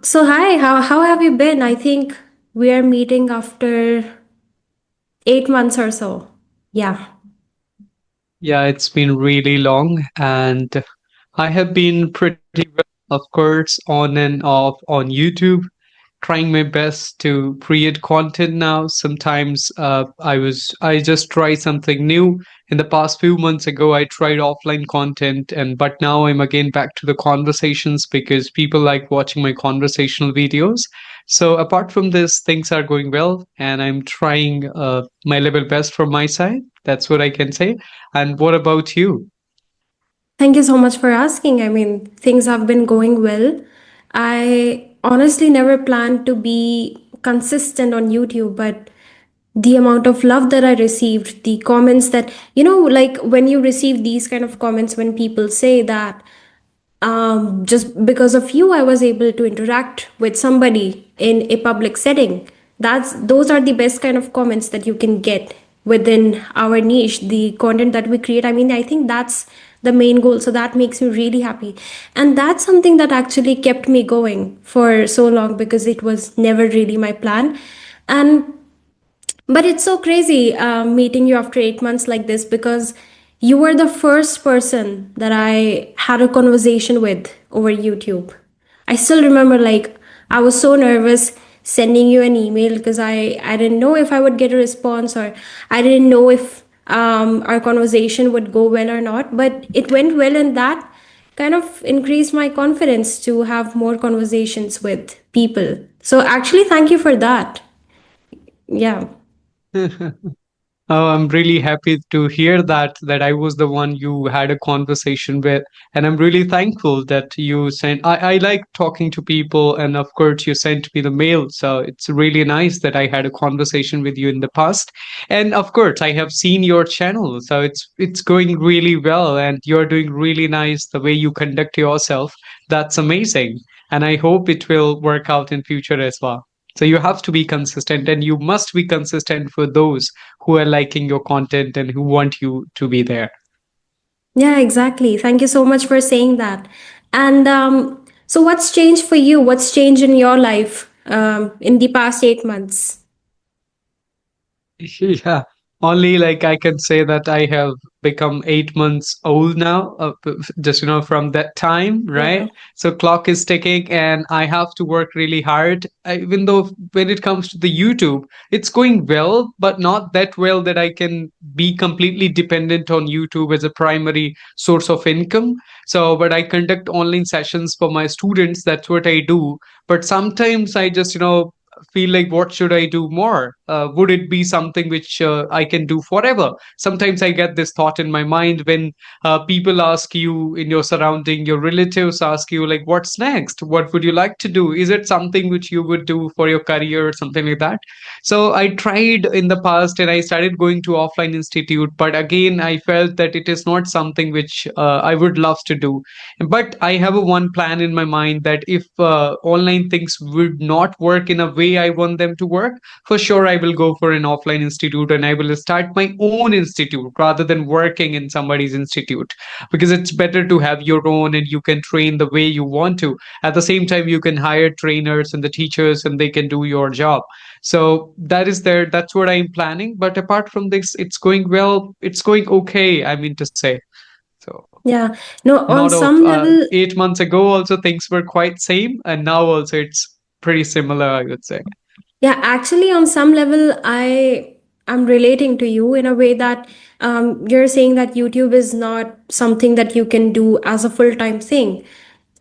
So hi, how have you been? I think we are meeting after 8 months or so. Yeah. Yeah, it's been really long, and I have been pretty well, of course, on and off on YouTube, trying my best to create content now. Sometimes I just try something new. In the past few months ago, I tried offline content, and but now I'm again back to the conversations because people like watching my conversational videos. So apart from this, things are going well, and I'm trying my level best from my side. That's what I can say. And what about you? Thank you so much for asking. I mean, things have been going well. I honestly never planned to be consistent on YouTube, but the amount of love that I received, the comments that, like when you receive these kind of comments, when people say that just because of you I was able to interact with somebody in a public setting, those are the best kind of comments that you can get within our niche, the content that we create. I mean, I think that's the main goal, so that makes me really happy, and that's something that actually kept me going for so long because it was never really my plan. And but it's so crazy meeting you after 8 months like this, because you were the first person that I had a conversation with over YouTube. I still remember, like, I was so nervous sending you an email because I didn't know if I would get a response, or I didn't know if our conversation would go well or not. But it went well, and that kind of increased my confidence to have more conversations with people. So, actually, thank you for that. Yeah. Oh, I'm really happy to hear that I was the one you had a conversation with, and I'm really thankful that you sent. I like talking to people, and of course you sent me the mail, so it's really nice that I had a conversation with you in the past. And of course, I have seen your channel, so it's going really well, and you're doing really nice the way you conduct yourself. That's amazing, and I hope it will work out in future as well. So you have to be consistent, and you must be consistent for those who are liking your content and who want you to be there. Yeah, exactly. Thank you so much for saying that. And so, what's changed for you? What's changed in your life in the past 8 months? Yeah, only like I can say that I have become 8 months old now, just from that time, Yeah. right? So clock is ticking, and I have to work really hard. Even though when it comes to the YouTube, it's going well, but not that well that I can be completely dependent on YouTube as a primary source of income. So, but I conduct online sessions for my students. That's what I do. But sometimes I just feel like what should I do more? Would it be something which I can do forever? Sometimes I get this thought in my mind when people ask you in your surrounding, your relatives ask you like, what's next? What would you like to do? Is it something which you would do for your career or something like that? So I tried in the past and I started going to offline institute, but again I felt that it is not something which I would love to do. But I have a one plan in my mind that if online things would not work in a way I want them to work, for sure I will go for an offline institute and I will start my own institute rather than working in somebody's institute, because it's better to have your own and you can train the way you want to. At the same time, you can hire trainers and the teachers and they can do your job. So that is there. That's what I'm planning. But apart from this, it's going well. It's going okay, I mean to say. So Yeah. No, not on of some level, 8 months ago also things were quite same, and now also it's pretty similar, I would say. yeah, actually, on some level, I'm relating to you in a way that you're saying that YouTube is not something that you can do as a full time thing,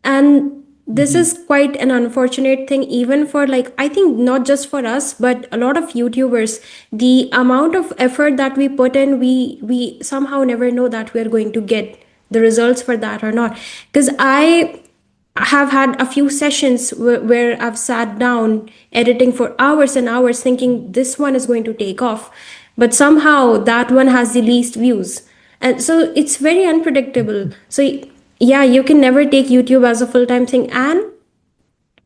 and this Hmm. is quite an unfortunate thing, even for, like, I think not just for us, but a lot of YouTubers. The amount of effort that we put in, we somehow never know that we are going to get the results for that or not. Because I have had a few sessions where I've sat down editing for hours and hours thinking this one is going to take off, but somehow that one has the least views. And so it's very unpredictable. So, yeah, you can never take YouTube as a full time thing. And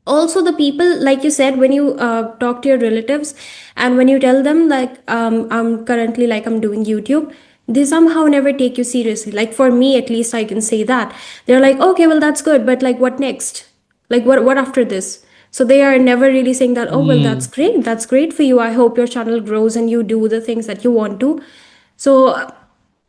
also, the people, like you said, when you talk to your relatives and when you tell them, like, I'm currently, like, I'm doing YouTube, they somehow never take you seriously. Like, for me at least, I can say that they're like, okay, well, that's good, but like, what next? Like, what after this? So they are never really saying that, oh, well, Mm. that's great for you. I hope your channel grows and you do the things that you want to. So,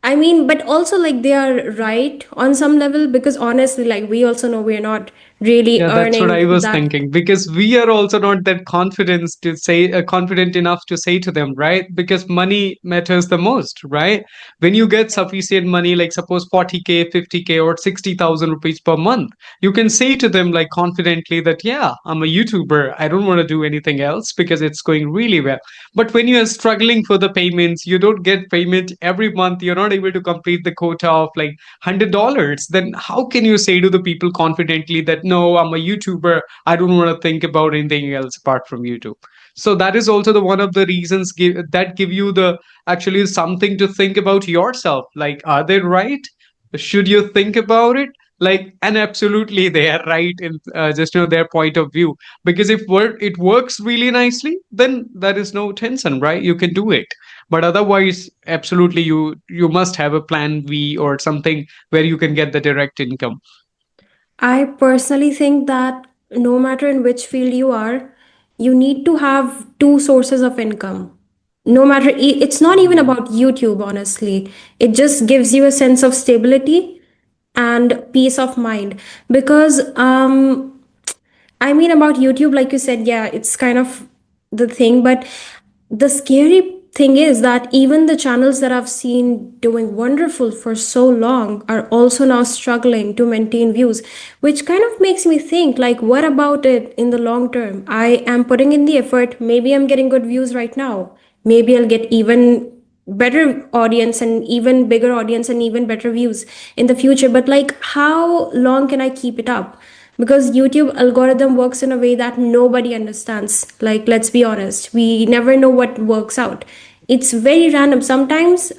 I mean, but also like they are right on some level, because honestly, like we also know we're not really Yeah, that's what I earning was that. thinking because we are also not that confident to say confident enough to say to them, right? Because money matters the most, right? When you get sufficient money, like suppose 40K, 50K, or 60,000 rupees per month, you can say to them like confidently that, yeah, I'm a YouTuber. I don't want to do anything else because it's going really well. But when you are struggling for the payments, you don't get payment every month. You're not able to complete the quota of like $100. Then how can you say to the people confidently that no, I'm a YouTuber, I don't want to think about anything else apart from YouTube? So that is also the one of the reasons that give you the actually something to think about yourself, like are they right, should you think about it, like, and absolutely they are right in just their point of view, because if it works really nicely, then there is no tension, right? You can do it. But otherwise, absolutely, you must have a plan B or something where you can get the direct income. I personally think that no matter in which field you are, you need to have two sources of income. No matter, it's not even Mm. about YouTube, honestly. It just gives you a sense of stability and peace of mind. Because I mean, about YouTube, like you said, yeah, it's kind of the thing. But the scary thing is that even the channels that I've seen doing wonderful for so long are also now struggling to maintain views, which kind of makes me think, like, what about it in the long term? I am putting in the effort. Maybe I'm getting good views right now. Maybe I'll get even better audience and even bigger audience and even better views in the future. But like, how long can I keep it up? Because YouTube algorithm works in a way that nobody understands. Like, let's be honest, we never know what works out. It's very random sometimes.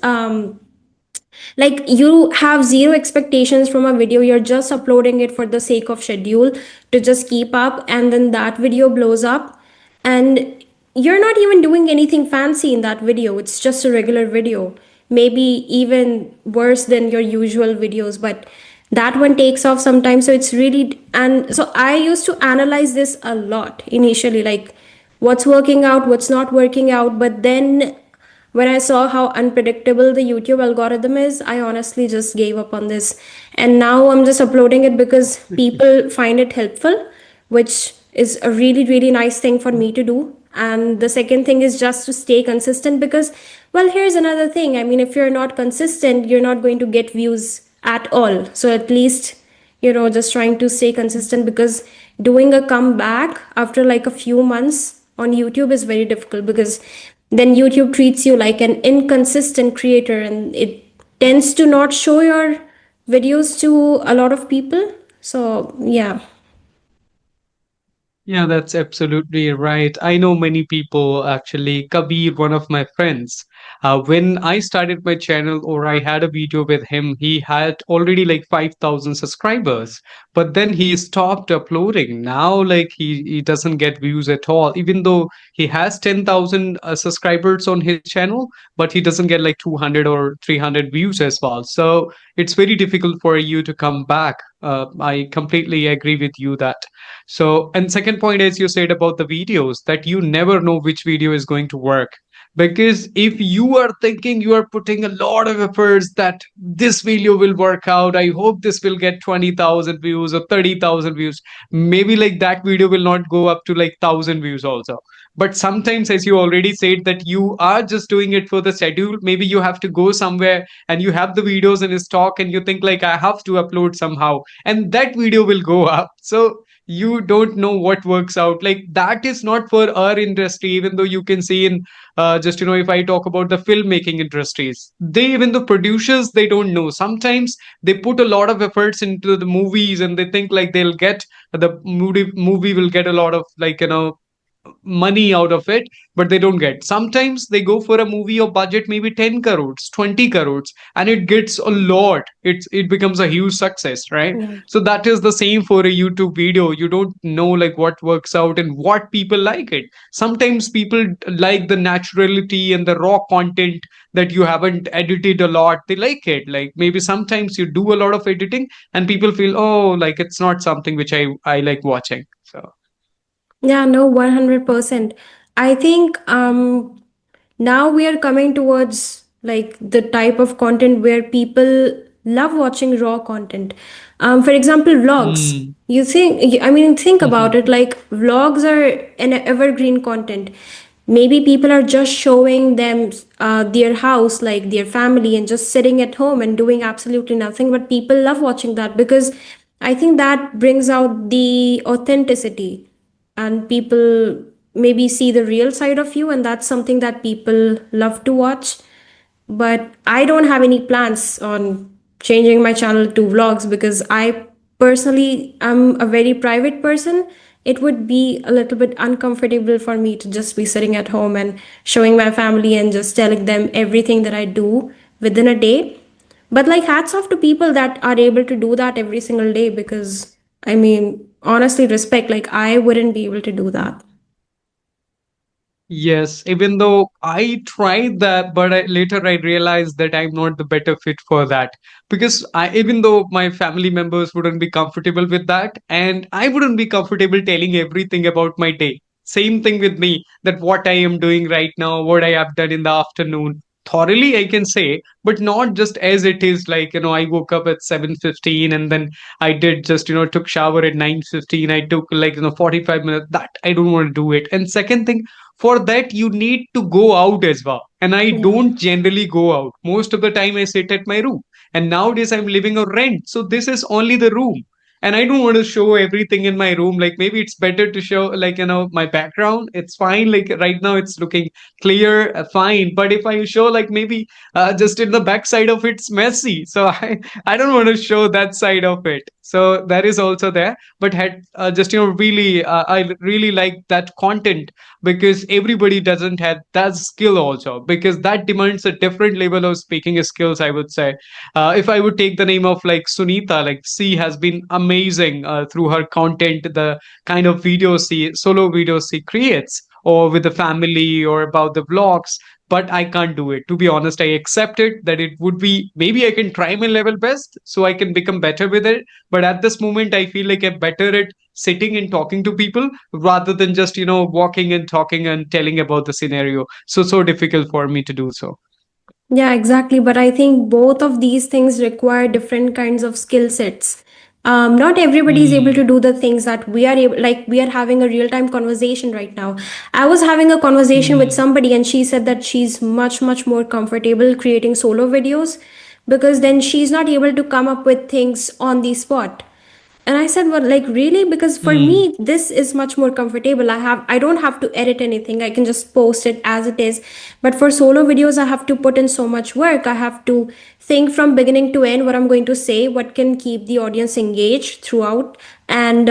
Like, you have zero expectations from a video, you're just uploading it for the sake of schedule to just keep up, and then that video blows up, and you're not even doing anything fancy in that video. It's just a regular video, maybe even worse than your usual videos, but that one takes off sometimes. So it's really, and so I used to analyze this a lot initially, like what's working out, what's not working out. But then when I saw how unpredictable the YouTube algorithm is, I honestly just gave up on this. And now I'm just uploading it because people find it helpful, which is a really, really nice thing for me to do. And the second thing is just to stay consistent because, well, here's another thing. I mean, if you're not consistent, you're not going to get views at all. So at least, just trying to stay consistent, because doing a comeback after like a few months on YouTube is very difficult, because then YouTube treats you like an inconsistent creator and it tends to not show your videos to a lot of people. So, yeah. Yeah, that's absolutely right. I know many people actually. Kabir, one of my friends, when I started my channel or I had a video with him, he had already like 5,000 subscribers. But then he stopped uploading. Now, like he doesn't get views at all, even though he has 10,000 subscribers on his channel, but he doesn't get like 200 or 300 views as well. So it's very difficult for you to come back. I completely agree with you that. So, and second point, as you said about the videos, that you never know which video is going to work. Because if you are thinking you are putting a lot of efforts that this video will work out, I hope this will get 20,000 views or 30,000 views, maybe like that video will not go up to like 1,000 views also. But sometimes, as you already said, that you are just doing it for the schedule. Maybe you have to go somewhere and you have the videos in stock and you think like I have to upload somehow and that video will go up. So you don't know what works out, like that is not for our industry. Even though you can see in just if I talk about the filmmaking industries, they, even the producers, they don't know. Sometimes they put a lot of efforts into the movies and they think like they'll get the movie will get a lot of like money out of it, but they don't get. Sometimes they go for a movie of budget maybe 10 crores, 20 crores, and it gets a lot. It becomes a huge success, right? Yeah. So that is the same for a YouTube video. You don't know like what works out and what people like it. Sometimes people like the naturality and the raw content that you haven't edited a lot. They like it. Like maybe sometimes you do a lot of editing and people feel, oh, like it's not something which I like watching. So Yeah, no, 100%. I think now we are coming towards like the type of content where people love watching raw content. For example, vlogs. Mm. You think, I mean, think about it, like vlogs are an evergreen content. Maybe people are just showing them their house, like their family, and just sitting at home and doing absolutely nothing. But people love watching that because I think that brings out the authenticity, and people maybe see the real side of you, and that's something that people love to watch. But I don't have any plans on changing my channel to vlogs because I personally am a very private person. It would be a little bit uncomfortable for me to just be sitting at home and showing my family and just telling them everything that I do within a day. But like, hats off to people that are able to do that every single day, because I mean, honestly, respect. Like, I wouldn't be able to do that. Yes, even though I tried that, but later I realized that I'm not the better fit for that because even though my family members wouldn't be comfortable with that, and I wouldn't be comfortable telling everything about my day. Same thing with me, that what I am doing right now, what I have done in the afternoon. Thoroughly, I can say, but not just as it is. Like I woke up at 7:15, and then I did just took shower at 9:15. I took like 45 minutes. That I don't want to do it. And second thing, for that you need to go out as well, and I Yeah. don't generally go out. Most of the time I sit at my room, and nowadays I'm living on rent, so this is only the room, and I don't want to show everything in my room. Like maybe it's better to show like my background. It's fine, like right now it's looking clear, fine, but if I show like maybe just in the backside of it's messy, so I don't want to show that side of it. So that is also there. But had just really I really like that content, because everybody doesn't have that skill also, because that demands a different level of speaking skills, I would say. If I would take the name of like Sunita, like she has been amazing through her content, the kind of videos she solo videos she creates, or with the family, or about the vlogs. But I can't do it. To be honest, I accept it that it would be, maybe I can try my level best so I can become better with it. But at this moment, I feel like I'm better at sitting and talking to people rather than just walking and talking and telling about the scenario. So difficult for me to do so. Yeah, exactly. But I think both of these things require different kinds of skill sets. Not everybody is able Mm, to do the things that we are able, like we are having a real time conversation right now. I was having a conversation with mm, somebody, and she said that she's much, much more comfortable creating solo videos because then she's not able to come up with things on the spot. And I said, well, like, really? Because for mm, me, this is much more comfortable. I don't have to edit anything. I can just post it as it is. But for solo videos, I have to put in so much work. I have to think from beginning to end what I'm going to say, what can keep the audience engaged throughout. And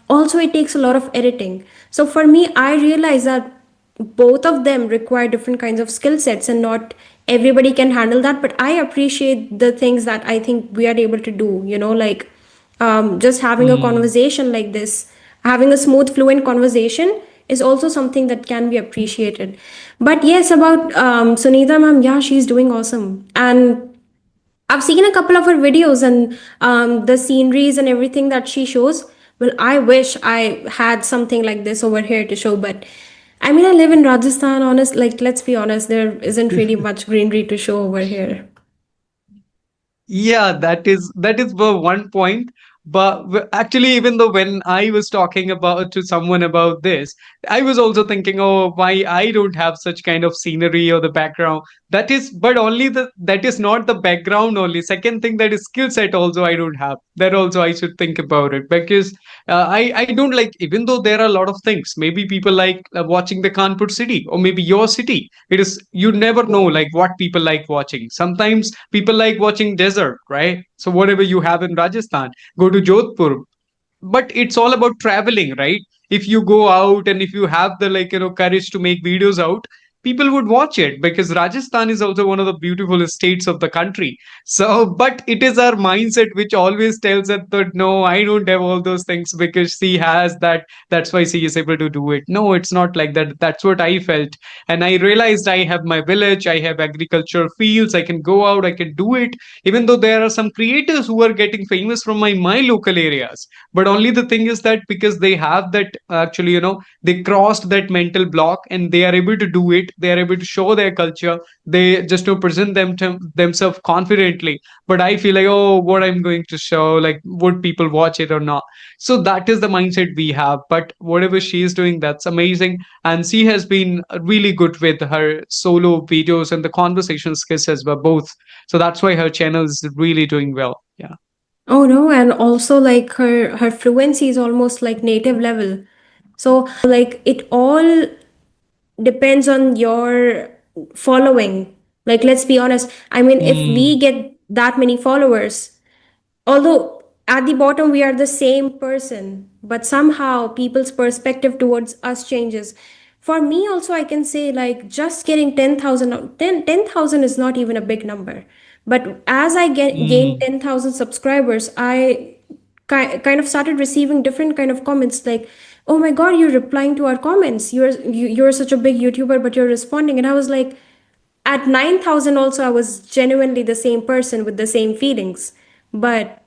also, it takes a lot of editing. So for me, I realize that both of them require different kinds of skill sets, and not everybody can handle that. But I appreciate the things that I think we are able to do, like just having a mm. conversation like this, having a smooth, fluent conversation is also something that can be appreciated. But yes, about Sunita ma'am, yeah, she's doing awesome. And I've seen a couple of her videos, and the sceneries and everything that she shows. Well, I wish I had something like this over here to show, but I mean, I live in Rajasthan, honest, like, let's be honest, there isn't really much greenery to show over here. Yeah, that is the one point. But actually, even though when I was talking about to someone about this, I was also thinking, oh, why I don't have such kind of scenery or the background. That is, but only that is not the background only. Second thing, that is skill set also I don't have. That also I should think about it, because I don't like, even though there are a lot of things. Maybe people like watching the Kanpur city, or maybe your city. It is, you never know like what people like watching. Sometimes people like watching desert, right? So whatever you have in Rajasthan, go to Jodhpur. But it's all about traveling, right? If you go out, and if you have the like courage to make videos out, people would watch it, because Rajasthan is also one of the beautiful states of the country. So, but it is our mindset which always tells us that no, I don't have all those things because she has that. That's why she is able to do it. No, it's not like that. That's what I felt. And I realized I have my village, I have agricultural fields, I can go out, I can do it. Even though there are some creators who are getting famous from my local areas. But only the thing is that because they have that, actually, they crossed that mental block and they are able to do it, they are able to show their culture, they just to present themselves confidently. But I feel like, oh, what I'm going to show, like, would people watch it or not? So that is the mindset we have. But whatever she is doing, that's amazing. And she has been really good with her solo videos and the conversation skills as well, both. So that's why her channel is really doing well. Yeah. Oh no, and also like her fluency is almost like native level. So like it all depends on your following. Like let's be honest. I mean, if we Mm. get that many followers, although at the bottom we are the same person, but somehow people's perspective towards us changes. For me also, I can say like just getting 10,000, 10,000 is not even a big number, but as I gain Mm. 10,000 subscribers, I kind of started receiving different kind of comments like, oh my god, you're replying to our comments, you're such a big YouTuber, but you're responding. And I was like, at 9,000 also I was genuinely the same person with the same feelings, but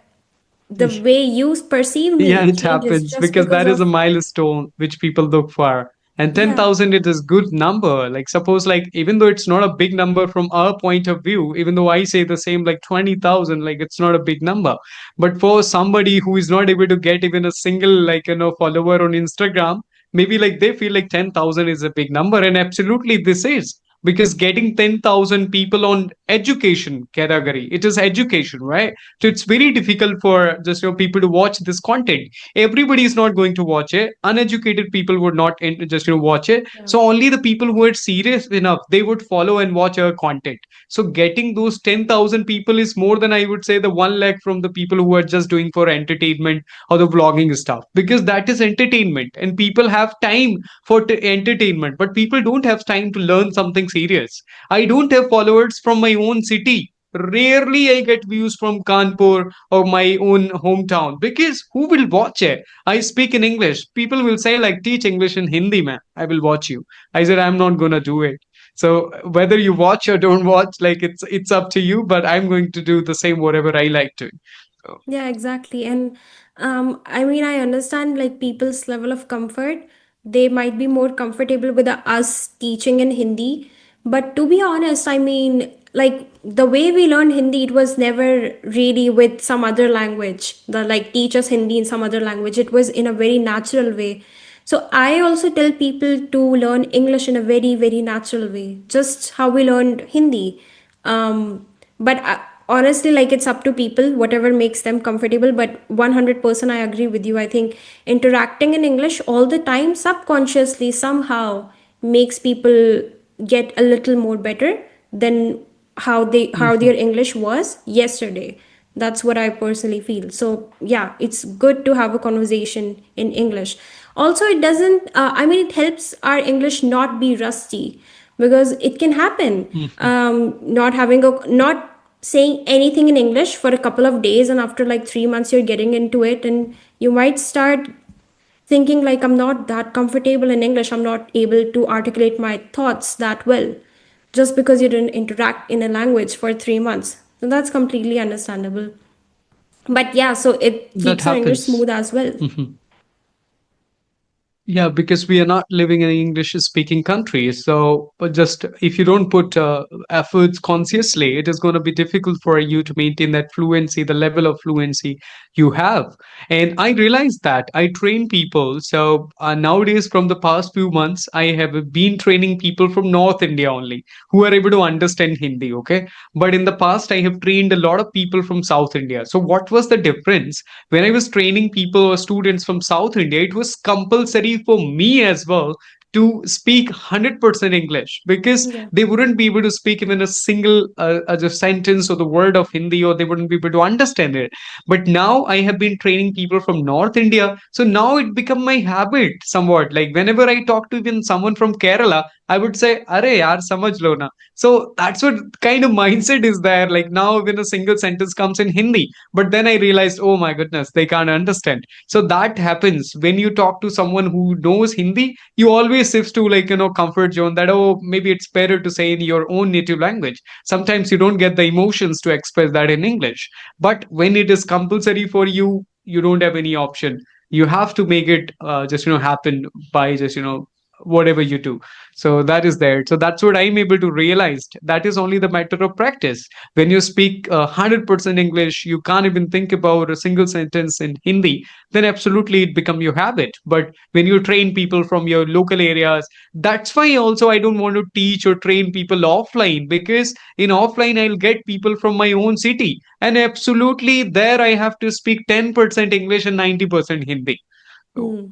the way you perceive Yeah, me it changes happens just because because that is a of. milestone which people look for. And Yeah. 10,000, it is good number. Like, suppose, like, even though it's not a big number from our point of view, even though I say the same, like 20,000, like, it's not a big number. But for somebody who is not able to get even a single, like, follower on Instagram, maybe like they feel like 10,000 is a big number. And absolutely this is. Because getting 10,000 people on education category, it is education, right? So it's very difficult for just people to watch this content. Everybody is not going to watch it. Uneducated people would not just watch it. Yeah. So only the people who are serious enough, they would follow and watch our content. So getting those 10,000 people is more than, I would say, the 1 lakh from the people who are just doing for entertainment or the vlogging stuff, because that is entertainment and people have time for entertainment, but people don't have time to learn something serious. I don't have followers from my own city. Rarely I get views from Kanpur or my own hometown, because who will watch it? I speak in English. People will say like, teach English in Hindi, man. I will watch you. I said, I'm not gonna do it. So whether you watch or don't watch, like, it's up to you. But I'm going to do the same whatever I like to. So, Yeah, exactly. And I mean, I understand like people's level of comfort. They might be more comfortable with us teaching in Hindi. But to be honest, I mean, like the way we learned Hindi, it was never really with some other language. The like teach us Hindi in some other language. It was in a very natural way. So I also tell people to learn English in a very, very natural way, just how we learned Hindi. But honestly, like it's up to people, whatever makes them comfortable. But 100% I agree with you. I think interacting in English all the time subconsciously somehow makes people get a little more better than how their mhm. English was yesterday. That's what I personally feel. So yeah, it's good to have a conversation in English. Also, it doesn't I mean, it helps our English not be rusty, because it can happen. Mhm. Not saying anything in English for a couple of days, and after like 3 months you're getting into it, and you might start thinking like, I'm not that comfortable in English, I'm not able to articulate my thoughts that well, just because you didn't interact in a language for 3 months. So that's completely understandable. But yeah, so it That keeps our English happens. smooth as well. Mhm. Yeah, because we are not living in an English speaking country. So, but just if you don't put efforts consciously, it is going to be difficult for you to maintain that fluency, the level of fluency you have. And I realized that I train people. So nowadays, from the past few months, I have been training people from North India only who are able to understand Hindi. Okay. But in the past, I have trained a lot of people from South India. So, what was the difference? When I was training people or students from South India, it was compulsory for me as well to speak 100% English, because Yeah. they wouldn't be able to speak even a single sentence or the word of Hindi, or they wouldn't be able to understand it. But now I have been training people from North India. So now it become my habit somewhat. Like whenever I talk to even someone from Kerala, I would say, "Arey yaar, samajh lo na." So that's what kind of mindset is there. Like now, when a single sentence comes in Hindi, but then I realized, oh my goodness, they can't understand. So that happens when you talk to someone who knows Hindi. You always shift to like comfort zone that oh maybe it's better to say in your own native language. Sometimes you don't get the emotions to express that in English, but when it is compulsory for you, you don't have any option. You have to make it just happen by just whatever you do. So that is there. So that's what I'm able to realize. That is only the matter of practice. When you speak 100% English, you can't even think about a single sentence in Hindi, then absolutely it become your habit. But when you train people from your local areas, that's why also I don't want to teach or train people offline, because in offline I'll get people from my own city, and absolutely there I have to speak 10% English and 90% Hindi. So Hmm.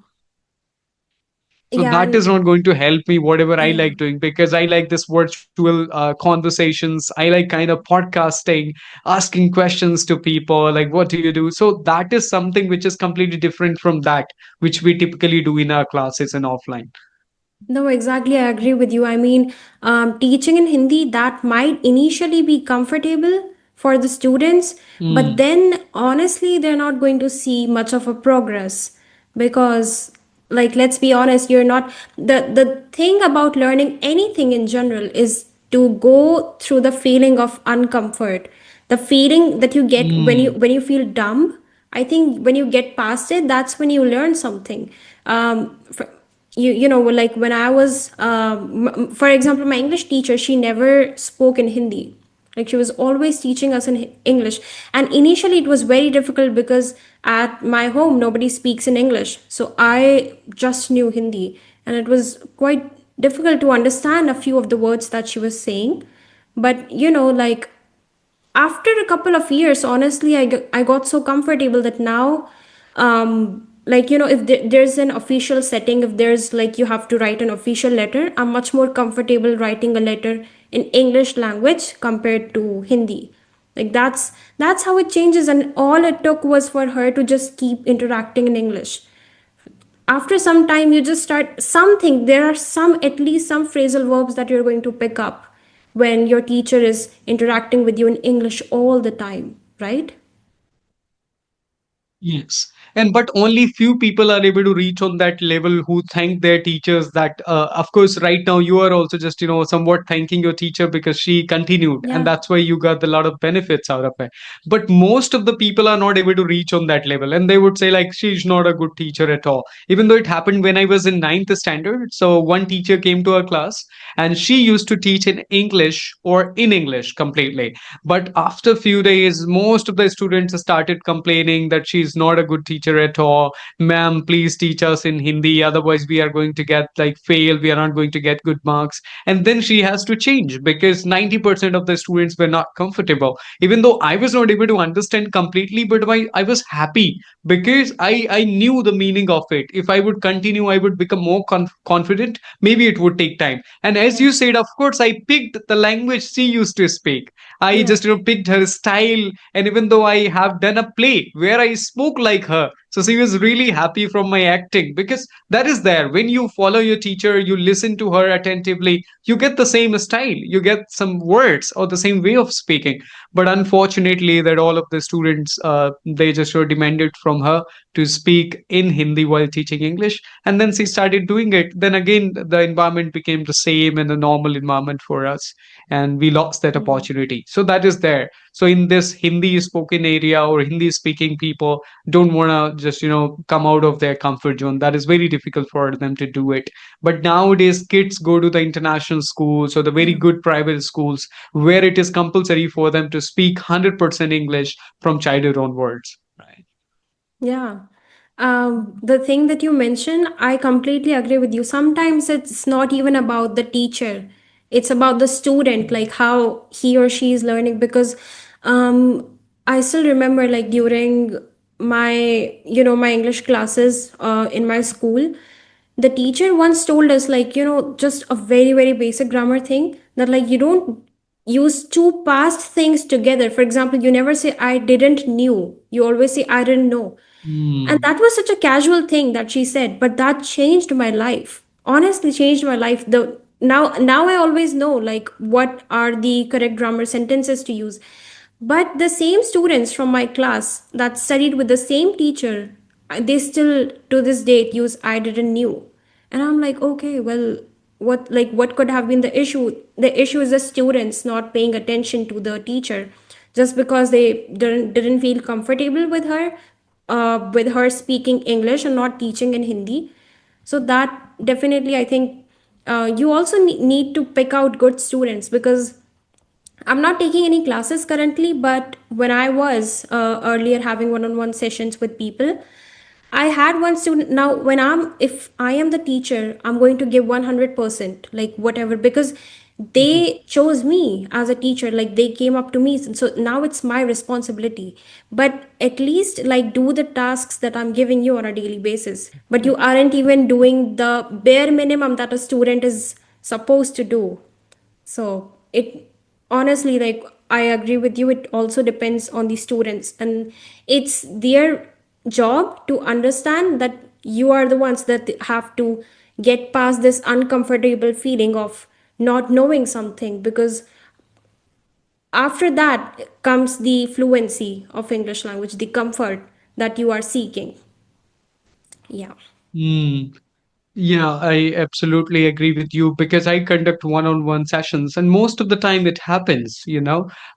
so Yeah, that is and not going to help me whatever I yeah. like doing, because I like this virtual conversations. I like kind of podcasting, asking questions to people like, what do you do? So that is something which is completely different from that, which we typically do in our classes and offline. No, exactly. I agree with you. I mean, teaching in Hindi, that might initially be comfortable for the students, but Mm, then honestly, they're not going to see much of a progress because, like, let's be honest, you're not the thing about learning anything in general is to go through the feeling of uncomfort, the feeling that you get when you mm, feel dumb. I think when you get past it, that's when you learn something. For, like when I was for example, my English teacher, she never spoke in Hindi. Like she was always teaching us in English, and initially it was very difficult because at my home nobody speaks in English, so I just knew Hindi, and it was quite difficult to understand a few of the words that she was saying. But like after a couple of years, honestly, I got so comfortable that now, like if there's an official setting, if there's like you have to write an official letter, I'm much more comfortable writing a letter in English language compared to Hindi. Like that's how it changes, and all it took was for her to just keep interacting in English. After some time, you just start something, there are some, at least some phrasal verbs that you're going to pick up when your teacher is interacting with you in English all the time, right? yes. And but only few people are able to reach on that level who thank their teachers. That, of course, right now you are also just, somewhat thanking your teacher because she continued, and Yeah. that's why you got a lot of benefits out of it. But most of the people are not able to reach on that level, and they would say, like, she's not a good teacher at all. Even though it happened when I was in ninth standard. So one teacher came to our class, and she used to teach in English or in English completely. But after a few days, most of the students started complaining that she's not a good teacher at all. Ma'am, please teach us in Hindi. Otherwise, we are going to get like fail. We are not going to get good marks. And then she has to change because 90% of the students were not comfortable. Even though I was not able to understand completely, but I was happy because I knew the meaning of it. If I would continue, I would become more confident. Maybe it would take time. And as Yeah. you said, of course, I picked the language she used to speak. I Yeah. just picked her style, and even though I have done a play where I spoke like her, so she was really happy from my acting, because that is there. When you follow your teacher, you listen to her attentively, you get the same style, you get some words or the same way of speaking. But unfortunately, that all of the students they just demanded from her to speak in Hindi while teaching English, and then she started doing it. Then again, the environment became the same and the normal environment for us, and we lost that Mhm. opportunity. So that is there. So in this Hindi spoken area or Hindi speaking people don't want to just come out of their comfort zone. That is very difficult for them to do it. But nowadays kids go to the international schools or the very Yeah. good private schools where it is compulsory for them to speak 100% English from childhood onwards, right? Yeah. The thing that you mentioned, I completely agree with you. Sometimes it's not even about the teacher, it's about the student, like how he or she is learning. Because I still remember, like, during my English classes in my school, the teacher once told us, like, just a very, very basic grammar thing, that, like, you don't use two past things together. For example, you never say I didn't knew, you always say I didn't know. And Hmm. that was such a casual thing that she said, but that changed my life. Honestly, changed my life. The now I always know like what are the correct grammar sentences to use. But the same students from my class that studied with the same teacher, they still to this date use I didn't knew. And I'm like, okay, well, what could have been the issue? The issue is the students not paying attention to the teacher just because they didn't feel comfortable with her speaking English and not teaching in Hindi. So that definitely, I think, you also need to pick out good students, because I'm not taking any classes currently, but when I was earlier having one-on-one sessions with people, I had one student. Now, if I am the teacher, I'm going to give 100%, like whatever, because Mhm. they chose me as a teacher. Like they came up to me. So now it's my responsibility. But at least, like, do the tasks that I'm giving you on a daily basis. But you aren't even doing the bare minimum that a student is supposed to do. So it honestly, like, I agree with you. It also depends on the students, and it's their job to understand that you are the ones that have to get past this uncomfortable feeling of not knowing something, because after that comes the fluency of English language, the comfort that you are seeking. Yeah. Hmm. Yeah, I absolutely agree with you because I conduct one-on-one sessions and most of the time it happens,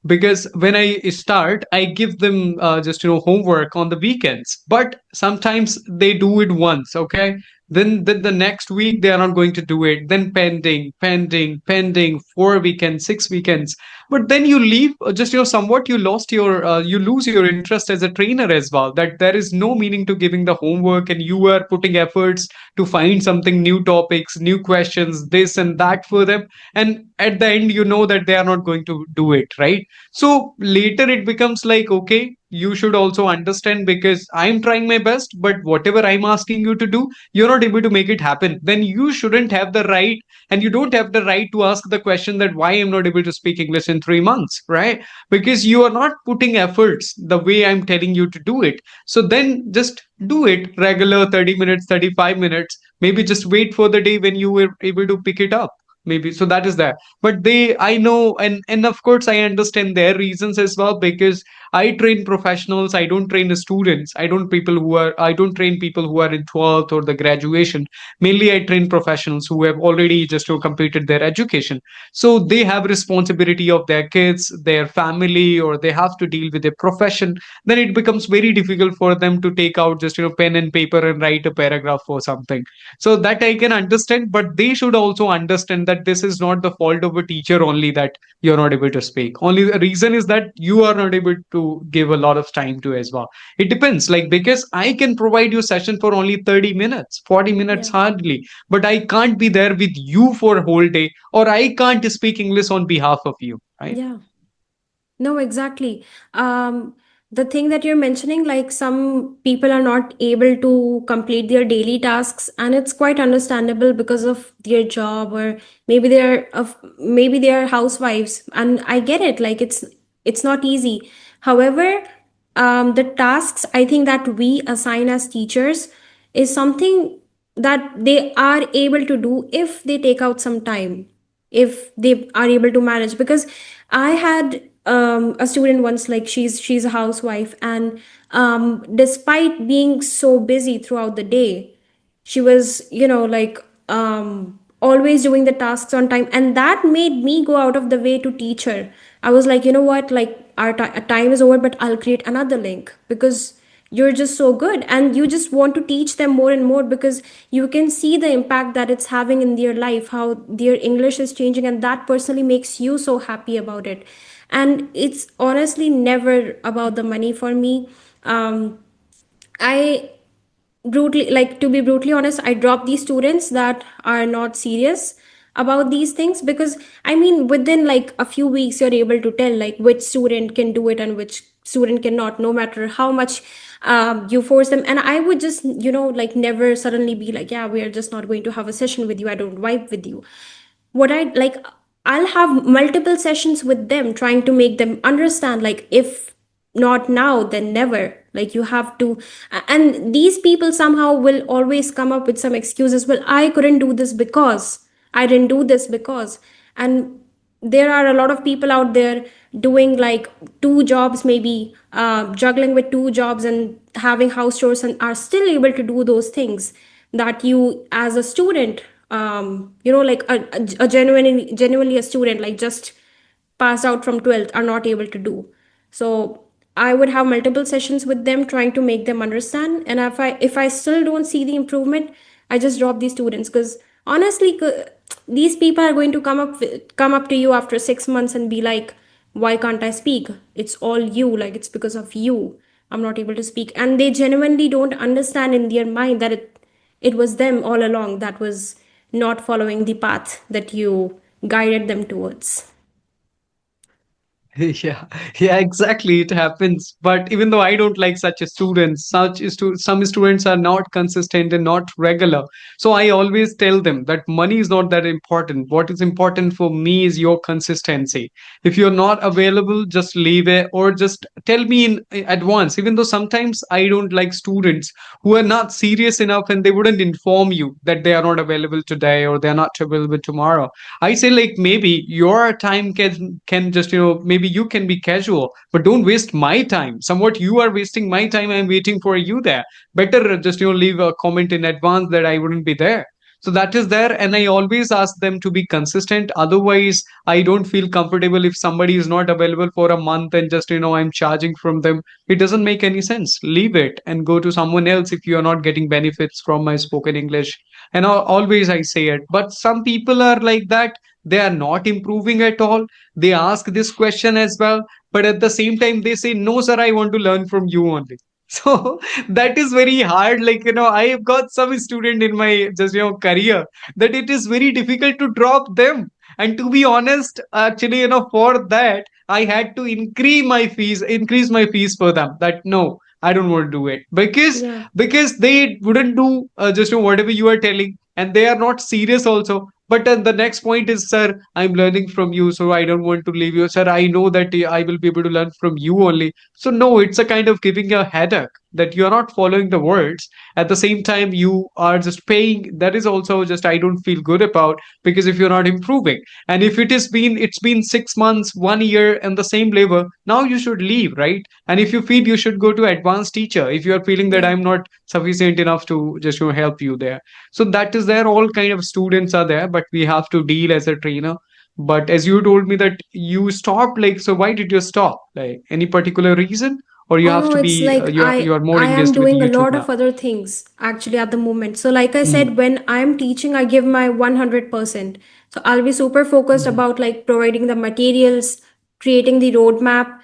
because when I start, I give them just, homework on the weekends, but sometimes they do it once, okay? Then the next week they are not going to do it. Then pending, 4 weekends, 6 weekends. But then you leave, just, somewhat you lose your interest as a trainer as well, that there is no meaning to giving the homework and you are putting efforts to find something new topics, new questions, this and that for them. And at the end, you know that they are not going to do it, right? So later it becomes like, okay, you should also understand because I'm trying my best, but whatever I'm asking you to do, you're not able to make it happen. Then you shouldn't have the right, and you don't have the right to ask the question that why I'm not able to speak English in 3 months, right? Because you are not putting efforts the way I'm telling you to do it. So then just do it regular 30 minutes, 35 minutes. Maybe just wait for the day when you were able to pick it up. Maybe so that is that. But I know, and of course I understand their reasons as well because I train professionals. I don't train the students. I don't train people who are in 12th or the graduation. Mainly I train professionals who have already just completed their education. So they have responsibility of their kids, their family, or they have to deal with their profession. Then it becomes very difficult for them to take out just pen and paper and write a paragraph or something. So that I can understand, but they should also understand that this is not the fault of a teacher only that you're not able to speak. Only the reason is that you are not able to give a lot of time to as well. It depends, like because I can provide you session for only 30 minutes, 40 minutes Yeah. hardly, but I can't be there with you for a whole day, or I can't speak English on behalf of you, right? Yeah. No, exactly. The thing that you're mentioning, like some people are not able to complete their daily tasks, and it's quite understandable because of their job, or maybe they are housewives, and I get it. Like it's not easy. However, the tasks I think that we assign as teachers is something that they are able to do if they take out some time, if they are able to manage. Because I had a student once, like she's a housewife, and despite being so busy throughout the day, she was like always doing the tasks on time, and that made me go out of the way to teach her. I was like, you know what, like our time is over, but I'll create another link, because you're just so good and you just want to teach them more and more, because you can see the impact that it's having in their life, how their English is changing, and that personally makes you so happy about it. And it's honestly never about the money for me. I brutally, like, to be brutally honest, I drop these students that are not serious about these things, because I mean, within like a few weeks you're able to tell like which student can do it and which student cannot, no matter how much you force them. And I would just like never suddenly be like, yeah, we are just not going to have a session with you, I don't vibe with you. What I like, I'll have multiple sessions with them trying to make them understand, like, if not now then never, like you have to. And these people somehow will always come up with some excuses, well, I couldn't do this because, I didn't do this because. And there are a lot of people out there doing like two jobs, maybe juggling with two jobs and having house chores, and are still able to do those things that you as a student, like a genuinely a student, like just passed out from 12th, are not able to do. So I would have multiple sessions with them trying to make them understand, and if I still don't see the improvement, I just drop these students. Because honestly, these people are going to come up to you after 6 months and be like, why can't I speak? It's all you, like it's because of you I'm not able to speak. And they genuinely don't understand in their mind that it was them all along that was not following the path that you guided them towards. Yeah, yeah, exactly. It happens. But even though I don't like such a student, some students are not consistent and not regular. So I always tell them that money is not that important. What is important for me is your consistency. If you're not available, just leave it or just tell me in advance. Even though sometimes I don't like students who are not serious enough and they wouldn't inform you that they are not available today or they are not available tomorrow. I say like maybe your time can just maybe you can be casual, but don't waste my time. Somewhat you are wasting my time. I'm waiting for you there. Better just leave a comment in advance that I wouldn't be there. So that is there, and I always ask them to be consistent. Otherwise, I don't feel comfortable if somebody is not available for a month and just I'm charging from them. It doesn't make any sense. Leave it and go to someone else if you are not getting benefits from my spoken English. And always I say it, but some people are like that. They are not improving at all. They ask this question as well, but at the same time they say, no sir, I want to learn from you only. So that is very hard. Like I have got some student in my just career that it is very difficult to drop them. And to be honest, actually for that I had to increase my fees for them. That no, I don't want to do it Yeah. because they wouldn't do just whatever you are telling, and they are not serious also. But then the next point is, sir, I'm learning from you, so I don't want to leave you. Sir, I know that I will be able to learn from you only. So no, it's a kind of giving a headache that you are not following the words. At the same time, you are just paying. That is also just I don't feel good about, because if you're not improving, and if it's been 6 months, 1 year, and the same labor, now you should leave, right? And if you feel you should go to advanced teacher, if you are feeling that Yeah. I'm not sufficient enough to just help you there. So that is there. All kind of students are there, but we have to deal as a trainer. But as you told me that you stopped, like, so why did you stop? Like any particular reason, or you Oh have no, to it's be like you are more I am engaged with doing a YouTube lot now? of other things actually at the moment. So like I Mm, said, when I'm teaching, I give my 100%. So I'll be super focused mhm, about like providing the materials, creating the roadmap,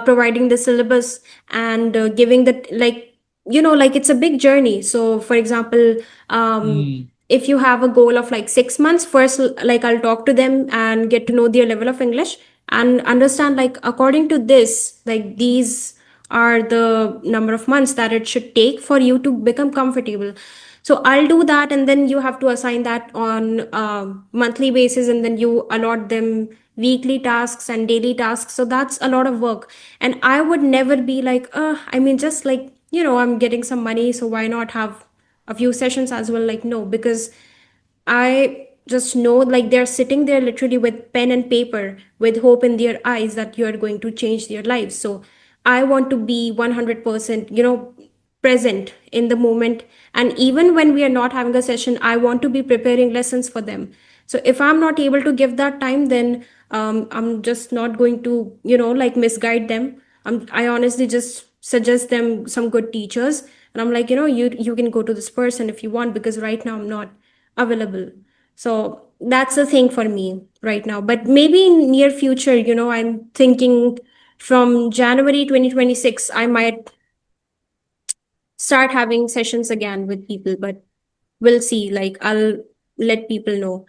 providing the syllabus, and giving the like like it's a big journey. So for example, mm, if you have a goal of like 6 months, first like I'll talk to them and get to know their level of English and understand like according to this, like these are the number of months that it should take for you to become comfortable. So I'll do that, and then you have to assign that on a monthly basis, and then you allot them weekly tasks and daily tasks. So that's a lot of work, and I would never be like, I mean, just like I'm getting some money, so why not have a few sessions as well? Like, no, because I just know like they're sitting there literally with pen and paper with hope in their eyes that you're going to change their lives. So I want to be 100%, present in the moment. And even when we are not having a session, I want to be preparing lessons for them. So if I'm not able to give that time, then I'm just not going to, like misguide them. I honestly just suggest them some good teachers. And I'm like, you can go to this person if you want, because right now I'm not available. So that's the thing for me right now. But maybe in near future, I'm thinking from January 2026, I might start having sessions again with people, but we'll see. Like I'll let people know.